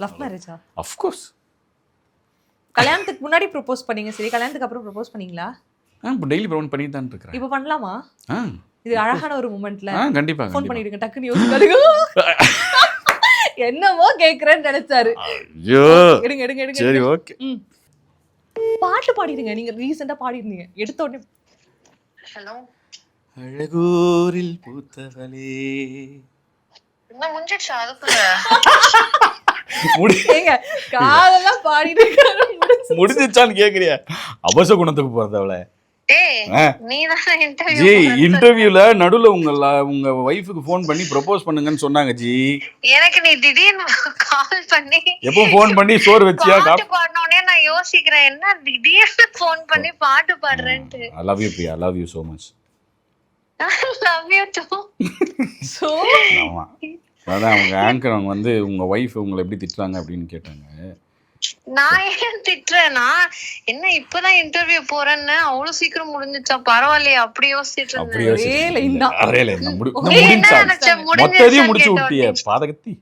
Love மேரேஜா? Of course. கல்யாணத்துக்கு முன்னாடி ப்ரொபோஸ் பண்ணீங்க, சரி. கல்யாணத்துக்கு அப்புறம் ப்ரொபோஸ் பண்ணீங்களா? இப்போ டெய்லி ப்ரௌன் பண்ணிட்டு தான் இருக்கிறேன். இப்போ பண்ணலாமா? இது அழகான ஒரு மூமெண்ட்ல. கண்டிப்பா ஃபோன் பண்ணிடுங்க, டக்குன்னு யோசிக்காதீங்க. என்னமோ கேக்குறேன்னு நினைச்சாரு. ஐயோ, எடுங்க எடுங்க எடுங்க. சரி ஓகே. பாட்டு பாடிடுங்க. நீங்க ரீசெண்டா பாடிருந்தீங்க. எடுத்த உடனே ஹலோ. அழகூரில் பூத்தவளே. என்ன முடிஞ்சிடுச்சா அதுக்குள்ள? ஏங்க காதெல்லாம் பாடிட்டு முடிஞ்சிச்சான்னு கேக்குறியா? அபச குணத்துக்கு போறதவள. டேய், நீதான் ஜி இன்டர்வியூல நடுவுல உங்க வைஃபுக்கு ஃபோன் பண்ணி ப்ரொபோஸ் பண்ணுங்கன்னு சொன்னாங்க ஜி. எனக்கு நீ திடீர்னு கால் பண்ணி எப்போ ஃபோன் பண்ணி சோறு வச்சியா? பாட்டு பாடனோனே நான் யோசிக்கிறேன், என்ன திடீர்னு ஃபோன் பண்ணி பாட்டு பாடுறேன்ட்டு. I love you Priya, I love you so much. Love you to. So ஆமா, அதான் அவங்க ஆங்கர் அவங்க வந்து உங்க வைஃப் உங்களை எப்படி திட்டுறாங்க அப்படின்னு கேட்டாங்க. நான் ஏன் திட்டுறேன்னா, என்ன இப்பதான் இன்டர்வியூ போறேன்னு அவ்வளவு சீக்கிரம் முடிஞ்சிச்சா? பரவாயில்லையே, அப்படி யோசிச்சுட்டு அப்படி இருந்தேன். ஒரே லைன் தான். அரே லைன் தான். நீ என்ன நினைச்ச? மொத்தத்தையும் முடிச்சு முடிஞ்சிருச்சா விட்டிய பாதகத்தி.